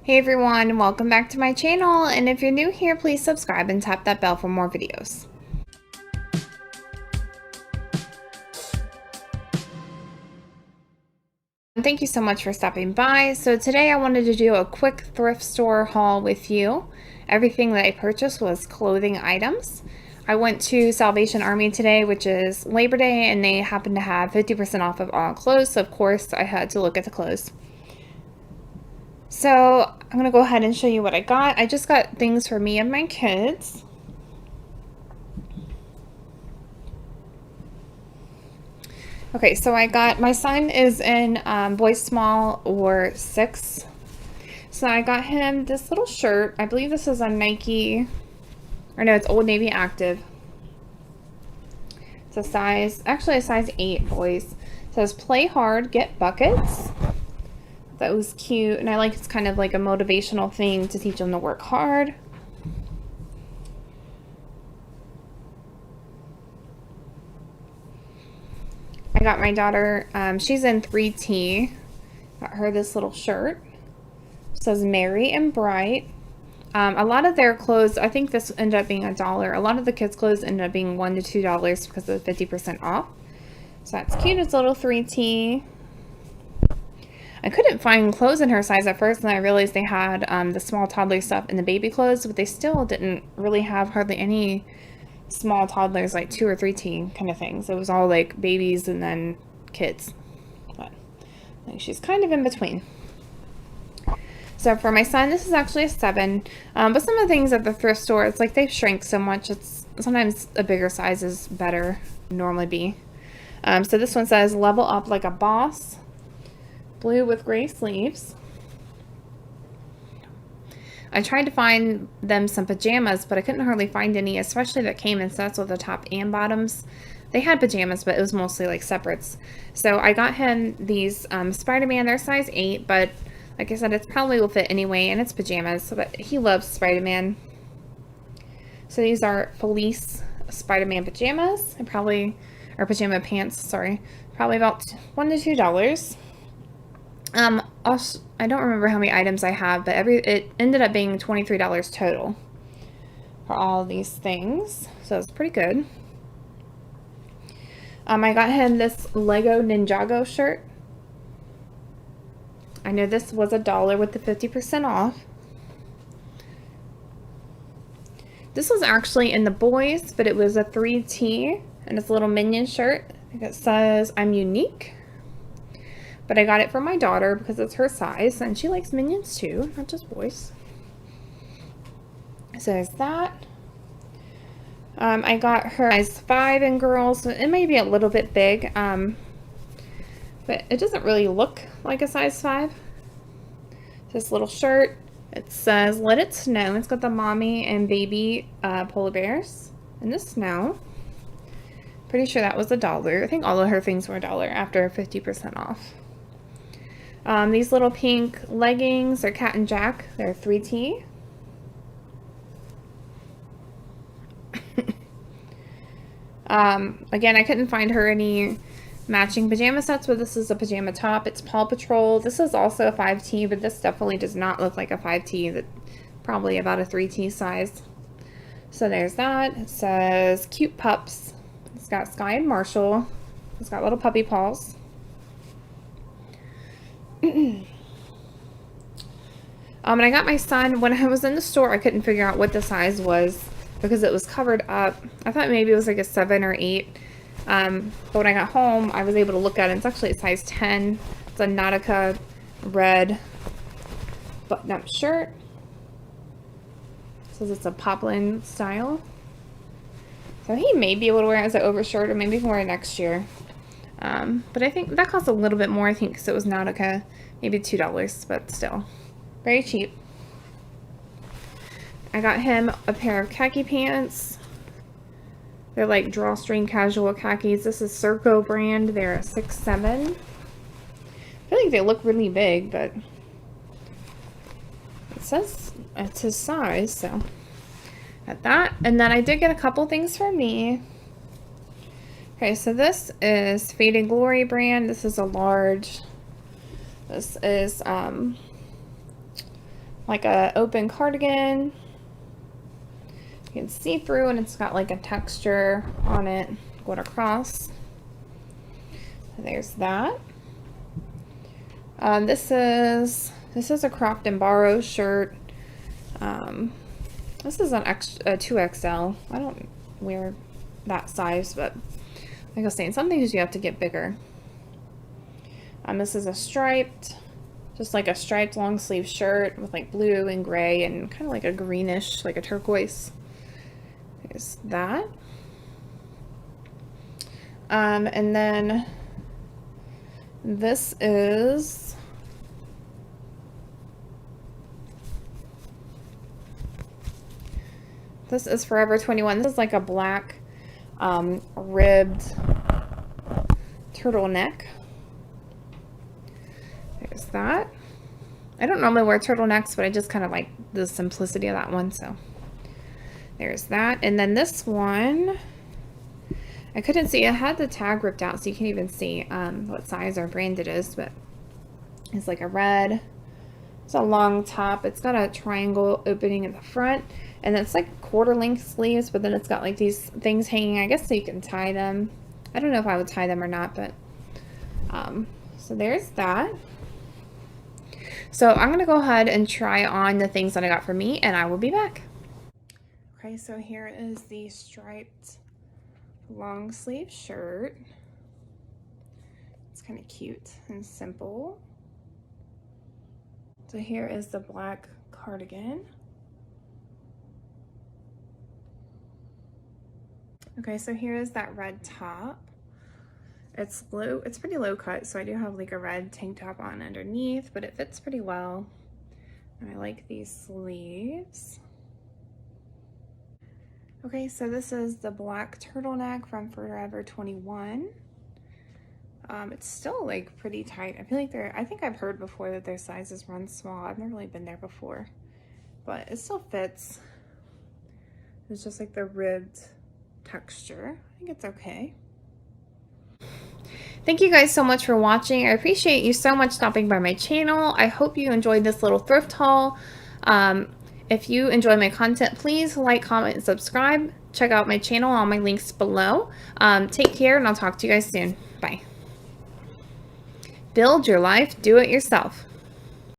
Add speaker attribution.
Speaker 1: Hey everyone, welcome back to my channel, and if you're new here, please subscribe and tap that bell for more videos. Thank you so much for stopping by. So today I wanted to do a quick thrift store haul with you. Everything that I purchased was clothing items. I went to Salvation Army today, which is Labor Day, and they happen to have 50% off of all clothes, so of course I had to look at the clothes. So I'm going to go ahead and show you what I got. I just got things for me and my kids. Okay, so I got, my son is in boys small or 6. So I got him this little shirt. I believe this is a Nike, or no, it's Old Navy Active. It's a size, actually a size 8, boys. It says play hard, get buckets. That was cute, and I like it's kind of like a motivational thing to teach them to work hard. I got my daughter, she's in 3T. Got her this little shirt. It says merry and bright. A lot of their clothes, I think this ended up being $1. A lot of the kids' clothes ended up being $1 to $2 because of the 50% off. So that's cute. It's a little 3T. I couldn't find clothes in her size at first, and I realized they had the small toddler stuff and the baby clothes, but they still didn't really have hardly any small toddlers, like 2 or 3T kind of things. It was all like babies and then kids. But I think she's kind of in between. So for my son, this is actually a 7. But some of the things at the thrift store, it's like they've shrank so much. It's sometimes a bigger size is better than normally be. So this one says level up like a boss. Blue with gray sleeves. I tried to find them some pajamas, but I couldn't hardly find any, especially that came in sets with the top and bottoms. They had pajamas, but it was mostly like separates. So I got him these Spider-Man. They're size 8, but like I said, it's probably will fit anyway, and it's pajamas, but he loves Spider-Man. So these are fleece Spider-Man pajamas, and probably, or pajama pants, sorry. Probably about $1 to $2. Also, I don't remember how many items I have, but it ended up being $23 total for all these things, so it's pretty good. I got him this Lego Ninjago shirt. I know this was $1 with the 50% off. This was actually in the boys, but it was a 3T, and it's a little Minion shirt. It says, I'm unique. But I got it for my daughter because it's her size, and she likes Minions too, not just boys. So there's that. I got her size 5 in girls. It may be a little bit big, but it doesn't really look like a size 5. This little shirt, it says let it snow. It's got the mommy and baby polar bears in the snow. Pretty sure that was $1. I think all of her things were $1 after 50% off. These little pink leggings are Cat and Jack. They're 3T. Again, I couldn't find her any matching pajama sets, but this is a pajama top. It's Paw Patrol. This is also a 5T, but this definitely does not look like a 5T. That's probably about a 3T size. So there's that. It says cute pups. It's got Sky and Marshall. It's got little puppy paws. And I got my son, when I was in the store, I couldn't figure out what the size was because it was covered up. I thought maybe it was like a 7 or 8. But when I got home, I was able to look at it. It's actually a size 10. It's a Nautica red button-up shirt. It says it's a poplin style. So he may be able to wear it as an overshirt, or maybe he can wear it next year. But I think that cost a little bit more, I think, because it was Nautica, maybe $2, but still, very cheap. I got him a pair of khaki pants. They're like drawstring casual khakis. This is Circo brand. They're a 6'7". I feel like they look really big, but it says it's his size, so got that. And then I did get a couple things for me. Okay, so this is Faded Glory brand. This is a large. This is like a open cardigan. You can see through, and it's got like a texture on it going across. And there's that. This is a cropped and borrow shirt. This is an 2XL. I don't wear that size, but like I was saying, some things you have to get bigger. This is a striped, just like a striped long sleeve shirt with like blue and gray and kind of like a greenish, like a turquoise. There's that. And then this is Forever 21. This is like a black ribbed turtleneck. There's that. I don't normally wear turtlenecks, but I just kind of like the simplicity of that one, so there's that. And then this one, I couldn't see. It had the tag ripped out, so you can't even see what size or brand it is, but it's like a red. It's a long top. It's got a triangle opening in the front, and it's like quarter length sleeves, but then it's got like these things hanging, I guess, so you can tie them. I don't know if I would tie them or not, but so there's that. So I'm gonna go ahead and try on the things that I got for me, and I will be back. Okay, so here is the striped long sleeve shirt. It's kind of cute and simple. So here is the black cardigan. Okay, so here is that red top. It's pretty low cut, so I do have like a red tank top on underneath, but it fits pretty well. And I like these sleeves. Okay, so this is the black turtleneck from Forever 21. It's still like pretty tight. I feel like I think I've heard before that their sizes run small. I've never really been there before, but it still fits. It's just like the ribbed texture. I think it's okay. Thank you guys so much for watching. I appreciate you so much stopping by my channel. I hope you enjoyed this little thrift haul. If you enjoy my content, please like, comment, and subscribe. Check out my channel, all my links below. Take care, and I'll talk to you guys soon. Bye. Build your life, do it yourself.